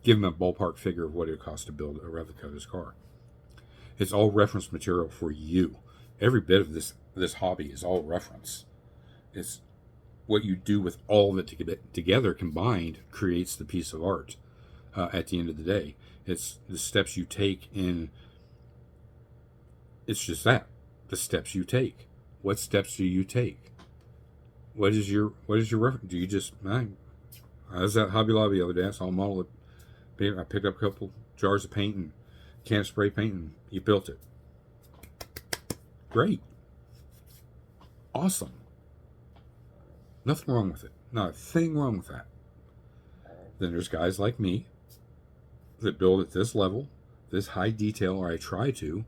give him a ballpark figure of what it costs to build a replica of his car. It's all reference material for you. Every bit of this hobby is all reference. It's what you do with all of it together combined creates the piece of art. At the end of the day, it's the steps you take in. It's just that, the steps you take. What steps do you take? What is your reference? Do you just, I was at Hobby Lobby the other day. I saw a model that I picked up a couple jars of paint and a can of spray paint, and you built it. Great. Awesome. Nothing wrong with it. Not a thing wrong with that. Then there's guys like me that build at this level, this high detail, or I try to.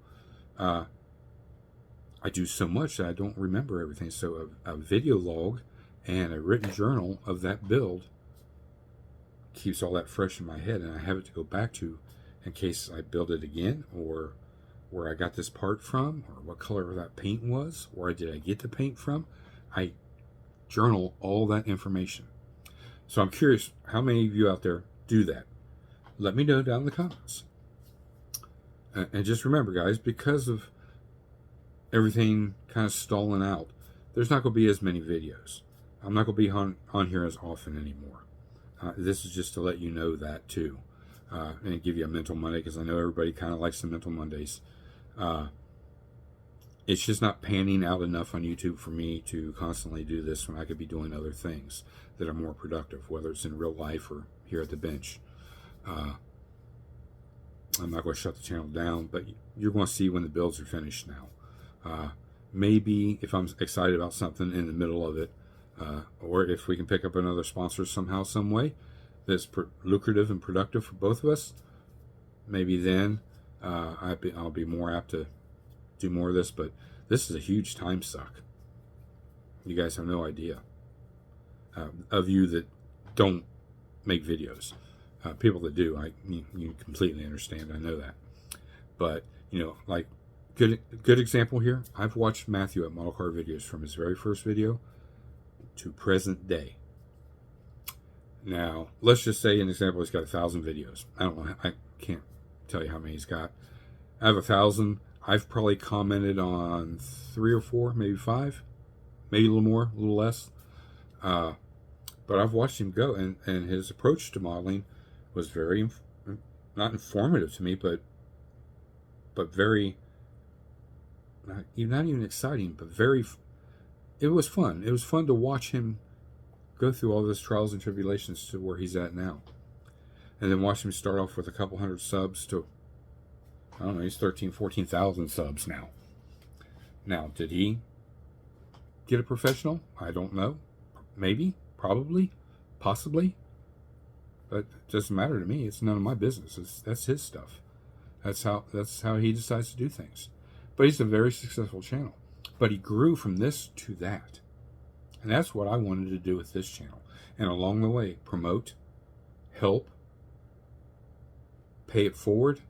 I do so much that I don't remember everything. So a video log and a written journal of that build keeps all that fresh in my head, and I have it to go back to in case I build it again, or where I got this part from, or what color that paint was, where did I get the paint from. I journal all that information. So I'm curious, how many of you out there do that? Let me know down in the comments. And just remember, guys, because of everything kind of stalling out, there's not going to be as many videos. I'm not going to be on here as often anymore. This is just to let you know that too, and give you a mental Monday, because I know everybody kind of likes the mental Mondays. It's just not panning out enough on YouTube for me to constantly do this when I could be doing other things that are more productive, whether it's in real life or here at the bench. I'm not going to shut the channel down, but you're going to see when the builds are finished now. Maybe if I'm excited about something in the middle of it, or if we can pick up another sponsor somehow, some way that's lucrative and productive for both of us, maybe then I'll be more apt to do more of this. But this is a huge time suck. You guys have no idea. Of you that don't make videos, people that do, you completely understand. I know that, but like good example here. I've watched Matthew at Model Car Videos from his very first video to present day. Now, let's just say an example, he's got 1,000 videos. I don't know. I can't tell you how many he's got. I have 1,000. I've probably commented on 3 or 4, maybe 5, maybe a little more, a little less. But But I've watched him go, and his approach to modeling was very, not informative to me, but very, not even exciting, but very, it was fun. It was fun to watch him go through all those trials and tribulations to where he's at now. And then watch him start off with a couple hundred subs to, I don't know, he's 13, 14,000 subs now. Now, did he get a professional? I don't know. Maybe, probably, possibly. But it doesn't matter to me. It's none of my business. That's his stuff. That's how he decides to do things. But he's a very successful channel. But he grew from this to that. And that's what I wanted to do with this channel. And along the way, promote, help, pay it forward,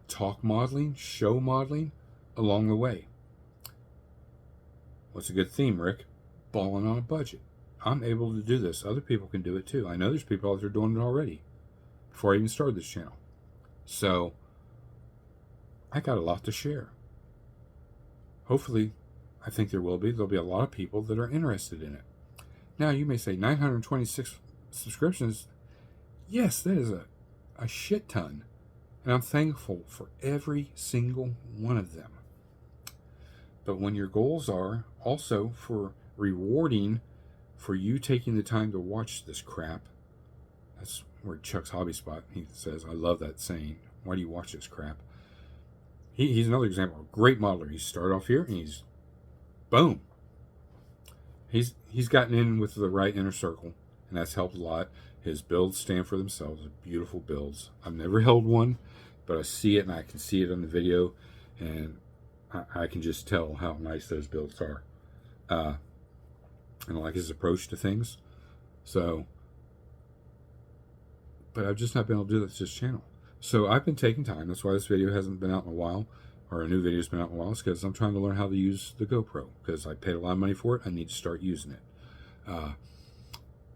talk modeling, show modeling along the way. What's a good theme, Rick? Balling on a budget. I'm able to do this. Other people can do it too. I know there's people out there doing it already before I even started this channel. So I got a lot to share. Hopefully, I think there will be. There'll be a lot of people that are interested in it. Now, you may say 926 subscriptions. Yes, that is a shit ton. And I'm thankful for every single one of them. But when your goals are also for rewarding for you taking the time to watch this crap, that's where Chuck's Hobby Spot, he says, I love that saying, why do you watch this crap? He's another example, a great modeler. He started off here and he's, boom. He's gotten in with the right inner circle, and that's helped a lot. His builds stand for themselves, beautiful builds. I've never held one, but I see it and I can see it on the video, and I can just tell how nice those builds are. And I like his approach to things. So, but I've just not been able to do that with this channel. So I've been taking time. That's why this video hasn't been out in a while, or a new video's been out in a while. It's because I'm trying to learn how to use the GoPro, because I paid a lot of money for it. I need to start using it. A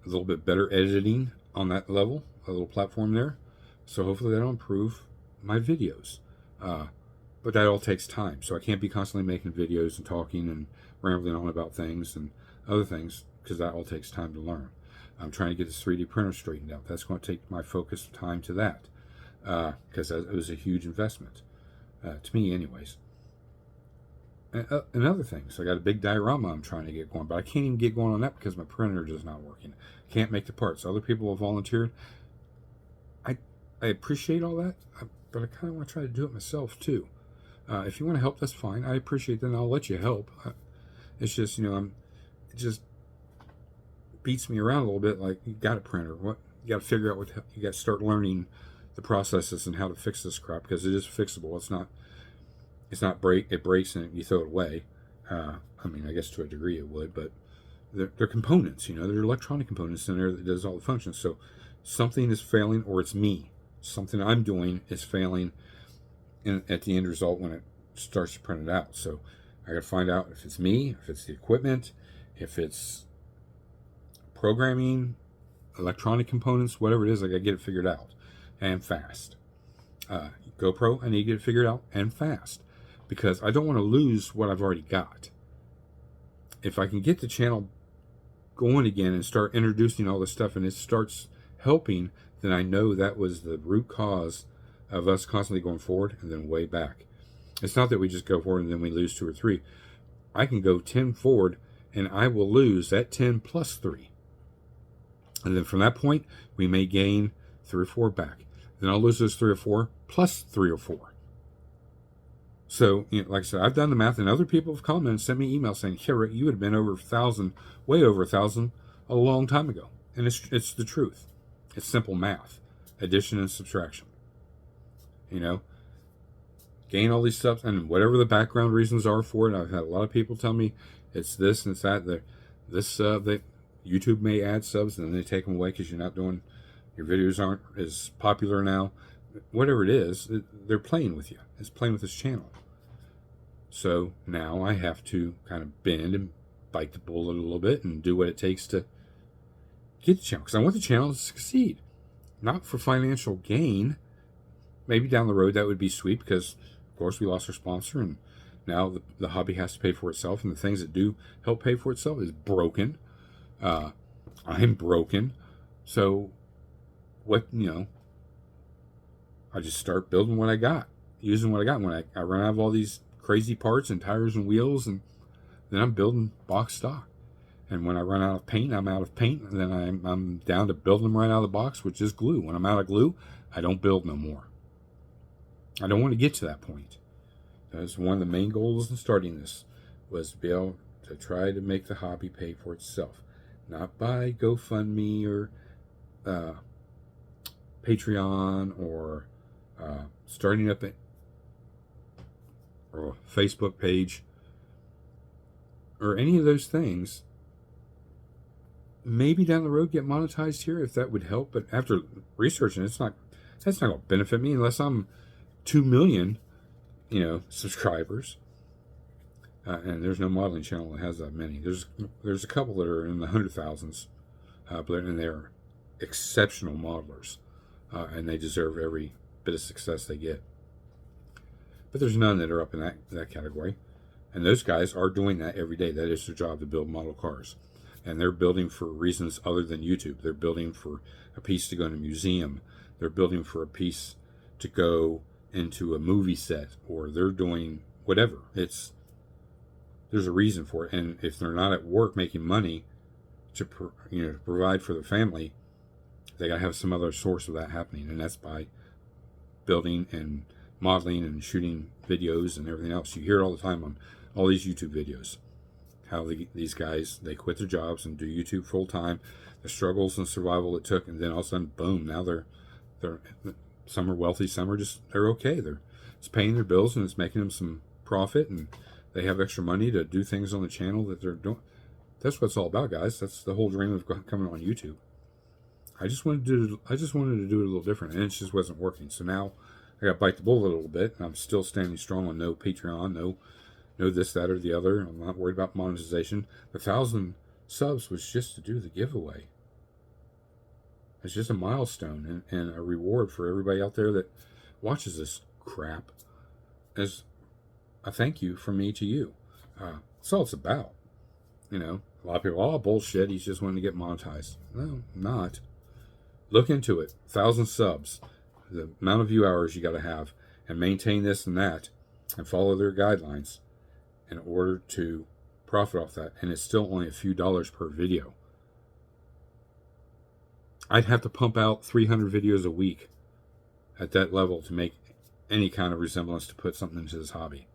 little bit better editing on that level, a little platform there. So hopefully that'll improve my videos. But that all takes time. So I can't be constantly making videos and talking and rambling on about things and other things, because that all takes time to learn. I'm trying to get this 3D printer straightened out. That's going to take my focus time to that, because it was a huge investment, to me anyways. And other things. I got a big diorama I'm trying to get going, but I can't even get going on that because my printer is not working. Can't make the parts. Other people have volunteered. I appreciate all that, but I kind of want to try to do it myself too. If you want to help, that's fine. I appreciate that, and I'll let you help. It's just, it just beats me around a little bit. Like, you got a printer. What you got to figure out? You got to start learning the processes and how to fix this crap, because it is fixable. It's not it breaks and you throw it away. I mean, I guess to a degree it would, but they're components. They're electronic components in there that does all the functions. So something is failing, or it's me. Something I'm doing is failing at the end result when it starts to print it out. So I got to find out if it's me, if it's the equipment, if it's programming, electronic components, whatever it is. I got to get it figured out, and fast. GoPro, I need to get it figured out and fast, because I don't want to lose what I've already got. If I can get the channel going again and start introducing all this stuff, and it starts helping, then I know that was the root cause of us constantly going forward and then way back. It's not that we just go forward and then we lose 2 or 3. I can go 10 forward and I will lose that 10 plus 3. And then from that point, we may gain 3 or 4 back. Then I'll lose those 3 or 4 plus 3 or 4. So, like I said, I've done the math, and other people have commented and sent me emails saying, yeah, Rick, you would have been over 1,000, way over 1,000 a long time ago. And it's the truth. It's simple math, addition and subtraction. Gain all these subs, and whatever the background reasons are for it. I've had a lot of people tell me it's this and it's that. This sub, that YouTube may add subs and then they take them away because you're not doing, your videos aren't as popular now. Whatever it is, they're playing with you. It's playing with this channel. So now I have to kind of bend and bite the bullet a little bit and do what it takes to get the channel, because I want the channel to succeed, not for financial gain. Maybe down the road that would be sweet, because of course we lost our sponsor, and now the hobby has to pay for itself, and the things that do help pay for itself is broken. I'm broken. So what, I just start building what I got, using what I got. When I run out of all these crazy parts and tires and wheels, and then I'm building box stock. And when I run out of paint, I'm out of paint. And then I'm down to building them right out of the box, which is glue. When I'm out of glue, I don't build no more. I don't want to get to that point. That's one of the main goals in starting this, was to be able to try to make the hobby pay for itself. Not by GoFundMe or Patreon or starting up or a Facebook page or any of those things. Maybe down the road get monetized here if that would help, but after researching, that's not going to benefit me unless I'm 2 million, subscribers. And there's no modeling channel that has that many. There's a couple that are in the 100,000s, and they're exceptional modelers, and they deserve every bit of success they get. But there's none that are up in that category, and those guys are doing that every day. That is their job, to build model cars. And they're building for reasons other than YouTube. They're building for a piece to go in a museum. They're building for a piece to go into a movie set, or they're doing whatever. There's a reason for it. And if they're not at work making money to provide for their family, they got to have some other source of that happening. And that's by building and modeling and shooting videos and everything else. You hear it all the time on all these YouTube videos. How these guys, they quit their jobs and do YouTube full time, the struggles and survival it took, and then all of a sudden, boom! Now they're some are wealthy, some are they're okay. It's paying their bills and it's making them some profit, and they have extra money to do things on the channel that they're doing. That's what it's all about, guys. That's the whole dream of coming on YouTube. I just wanted to do it a little different, and it just wasn't working. So now I got to bite the bullet a little bit, and I'm still standing strong on no Patreon, no this, that, or the other. I'm not worried about monetization. The 1,000 subs was just to do the giveaway. It's just a milestone and a reward for everybody out there that watches this crap, as a thank you from me to you. That's all it's about. A lot of people, bullshit, he's just wanting to get monetized. No, I'm not. Look into it. 1,000 subs, the amount of view hours you got to have, and maintain this and that, and follow their guidelines in order to profit off that. And it's still only a few dollars per video. I'd have to pump out 300 videos a week at that level to make any kind of resemblance to put something into this hobby.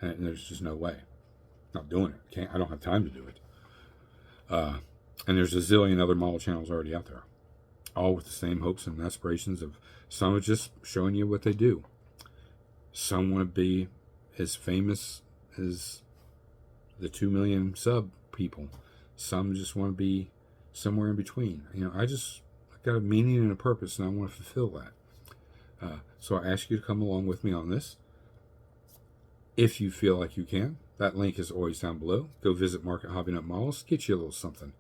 And there's just no way. Not doing it. I don't have time to do it. And there's a zillion other model channels already out there, all with the same hopes and aspirations of some are just showing you what they do. Some want to be as famous as the 2 million sub people. Some just want to be somewhere in between. I've got a meaning and a purpose, and I want to fulfill that. So I ask you to come along with me on this. If you feel like you can, that link is always down below. Go visit Market Hobby Nut Models, get you a little something.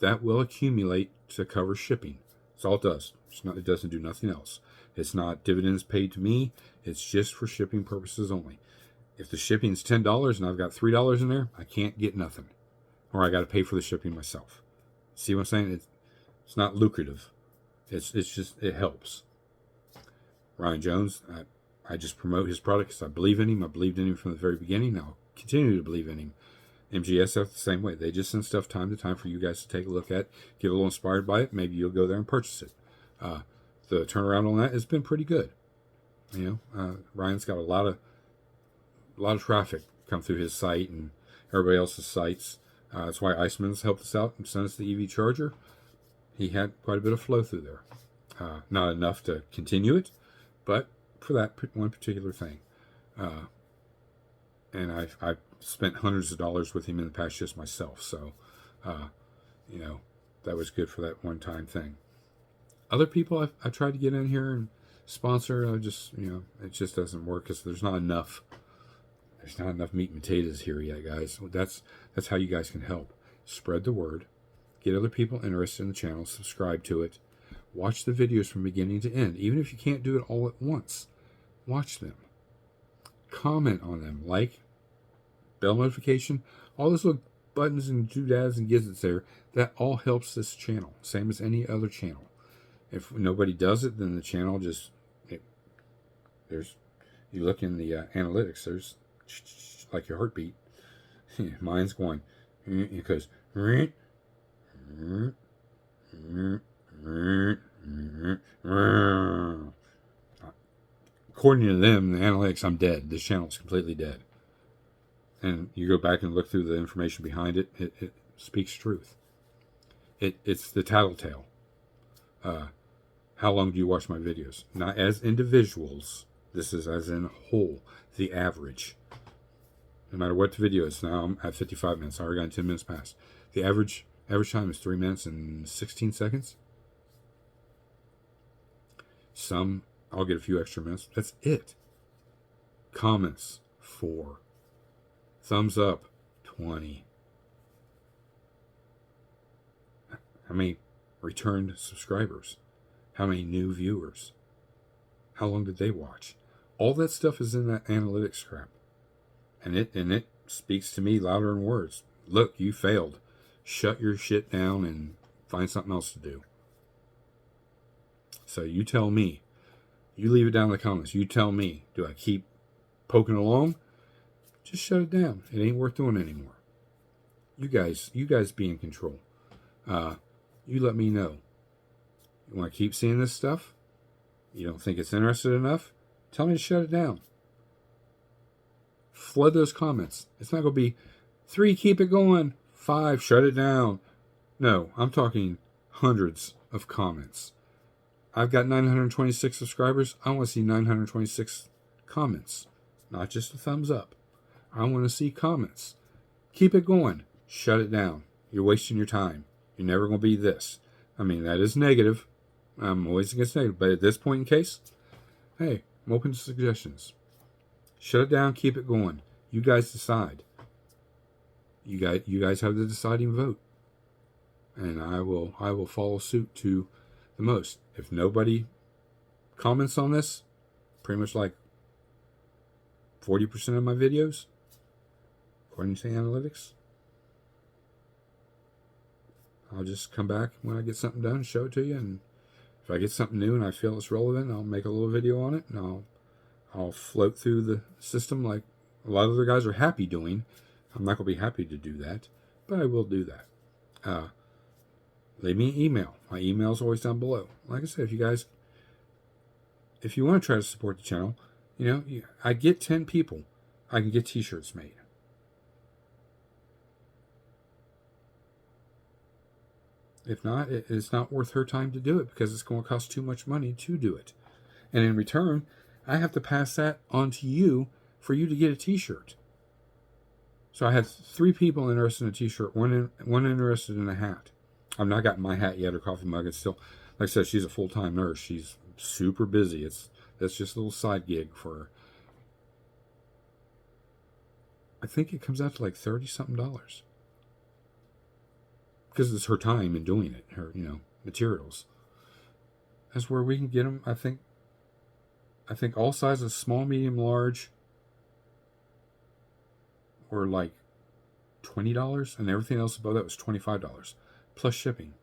That will accumulate to cover shipping. That's all it does. It doesn't do nothing else. It's not dividends paid to me. It's just for shipping purposes only. If the shipping's $10 and I've got $3 in there, I can't get nothing. Or I got to pay for the shipping myself. See what I'm saying? It's not lucrative. It's just, it helps. Ryan Jones, I just promote his product because I believe in him. I believed in him from the very beginning. I'll continue to believe in him. MGSF the same way. They just send stuff time to time for you guys to take a look at, get a little inspired by it. Maybe you'll go there and purchase it. The turnaround on that has been pretty good. Ryan's got a lot of traffic come through his site and everybody else's sites. That's why Iceman's helped us out and sent us the EV charger. He had quite a bit of flow through there. Not enough to continue it, but for that one particular thing. And I've spent hundreds of dollars with him in the past just myself. So, that was good for that one-time thing. Other people I tried to get in here and sponsor. It just doesn't work because there's not enough. There's not enough meat and potatoes here yet, guys. That's how you guys can help. Spread the word. Get other people interested in the channel. Subscribe to it. Watch the videos from beginning to end. Even if you can't do it all at once, watch them. Comment on them. Like, bell notification. All those little buttons and doodads and gizzards there. That all helps this channel, same as any other channel. If nobody does it, then the channel just, there's, you look in the analytics, there's like your heartbeat. Mine's going, it goes, according to them, the analytics, I'm dead. This channel's completely dead. And you go back and look through the information behind it, it speaks truth. It's the tattletale. How long do you watch my videos? Not as individuals. This is as in a whole, the average. No matter what the video is. Now I'm at 55 minutes. I already got 10 minutes past. The average time is 3 minutes and 16 seconds. Some, I'll get a few extra minutes. That's it. Comments, 4. Thumbs up, 20. How many returned subscribers? How many new viewers? How long did they watch? All that stuff is in that analytics crap. And it speaks to me louder than words. Look, you failed. Shut your shit down and find something else to do. So you tell me. You leave it down in the comments. You tell me. Do I keep poking along? Just shut it down. It ain't worth doing anymore. You guys be in control. You let me know. You want to keep seeing this stuff? You don't think it's interesting enough? Tell me to shut it down. Flood those comments. It's not going to be 3, keep it going. 5, shut it down. No, I'm talking hundreds of comments. I've got 926 subscribers. I want to see 926 comments. Not just a thumbs up. I want to see comments. Keep it going. Shut it down. You're wasting your time. You're never going to be this. I mean, that is negative. I'm always against negative. But at this point in case, hey, I'm open to suggestions. Shut it down. Keep it going. You guys decide. You guys have the deciding vote. And I will follow suit to the most. If nobody comments on this, pretty much like 40% of my videos, according to analytics, I'll just come back when I get something done, show it to you, and if I get something new and I feel it's relevant, I'll make a little video on it, and I'll float through the system like a lot of other guys are happy doing. I'm not going to be happy to do that, but I will do that. Leave me an email. My email is always down below. Like I said, if you want to try to support the channel, I get 10 people, I can get t-shirts made. If not, it's not worth her time to do it because it's going to cost too much money to do it. And in return, I have to pass that on to you for you to get a t-shirt. So I have 3 people interested in a t-shirt, one interested in a hat. I've not gotten my hat yet or coffee mug. It's still, like I said, she's a full-time nurse. She's super busy. That's just a little side gig for her. I think it comes out to like $30-something. Because it's her time in doing it, her, materials. That's where we can get them, I think all sizes, small, medium, large, were like $20, and everything else above that was $25, plus shipping.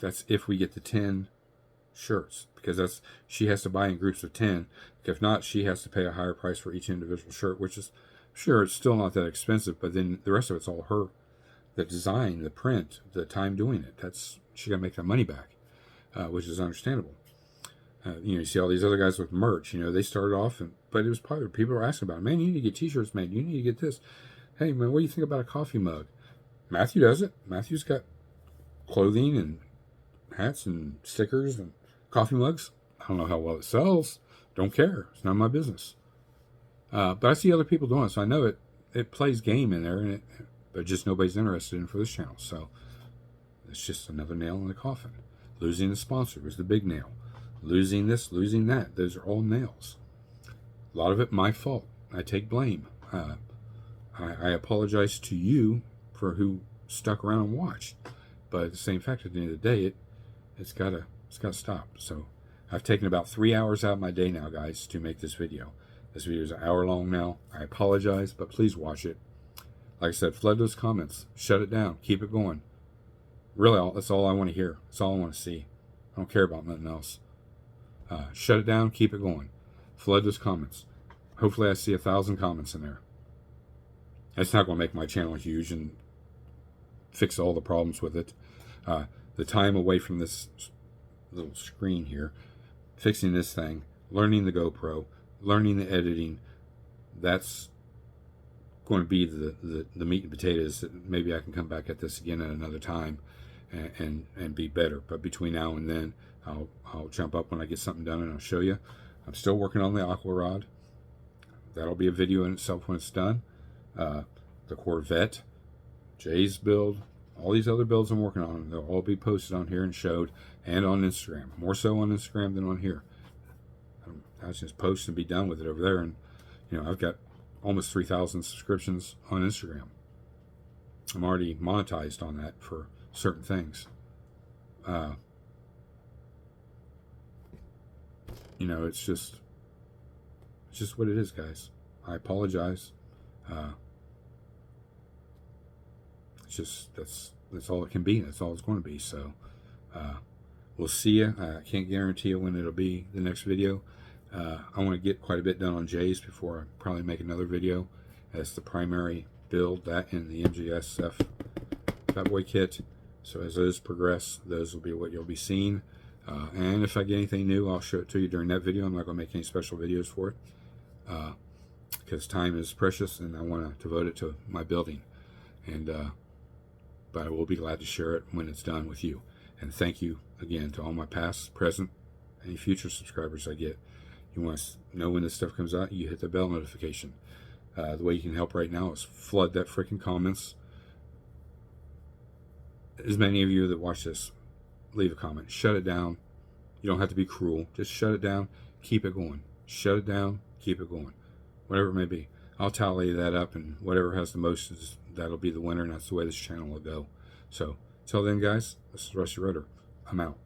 That's if we get the 10 shirts, because she has to buy in groups of 10. If not, she has to pay a higher price for each individual shirt, which is, sure, it's still not that expensive, but then the rest of it's all her. The design, the print, the time doing it. She got to make that money back, which is understandable. You see all these other guys with merch. They started off, but it was popular. People were asking about it. Man, you need to get t-shirts made. You need to get this. Hey, man, what do you think about a coffee mug? Matthew does it. Matthew's got clothing and hats and stickers and coffee mugs. I don't know how well it sells. Don't care. It's not my business. But I see other people doing it, so I know it plays game in there, but just nobody's interested in it for this channel. So it's just another nail in the coffin. Losing the sponsor was the big nail. Losing this, losing that. Those are all nails. A lot of it my fault. I take blame. I apologize to you for who stuck around and watched. But at the same fact, at the end of the day, it's gotta stop. So I've taken about 3 hours out of my day now, guys, to make this video. This video is an hour long now. I apologize, but please watch it. Like I said, flood those comments. Shut it down. Keep it going. Really, that's all I want to hear. That's all I want to see. I don't care about nothing else. Shut it down. Keep it going. Flood those comments. Hopefully I see 1,000 comments in there. It's not going to make my channel huge and fix all the problems with it. The time away from this little screen here, fixing this thing, learning the GoPro, learning the editing, that's going to be the meat and potatoes. Maybe I can come back at this again at another time and be better. But between now and then, I'll jump up when I get something done and I'll show you. I'm still working on the aqua rod. That'll be a video in itself when it's done. The Corvette, Jay's build, all these other builds I'm working on, they'll all be posted on here and showed, and on Instagram. More so on Instagram than on here. I just post and be done with it over there. And I've got almost 3,000 subscriptions on Instagram. I'm already monetized on that for certain things. It's just what it is, guys. I apologize. It's just that's all it can be. That's all it's going to be. So we'll see you. I can't guarantee you when it'll be the next video. I want to get quite a bit done on Jay's before I probably make another video. That's the primary build, that in the MGSF Fat Boy kit. So as those progress, those will be what you'll be seeing. And if I get anything new, I'll show it to you during that video. I'm not going to make any special videos for it because time is precious and I want to devote it to my building. But I will be glad to share it when it's done with you. And thank you again to all my past, present, any future subscribers I get. You want to know when this stuff comes out, you hit the bell notification. The way you can help right now is flood that freaking comments. As many of you that watch this, leave a comment. Shut it down. You don't have to be cruel. Just shut it down. Keep it going. Shut it down. Keep it going. Whatever it may be. I'll tally that up, and whatever has the most, that'll be the winner, and that's the way this channel will go. So, till then, guys, this is Rusty Rotor. I'm out.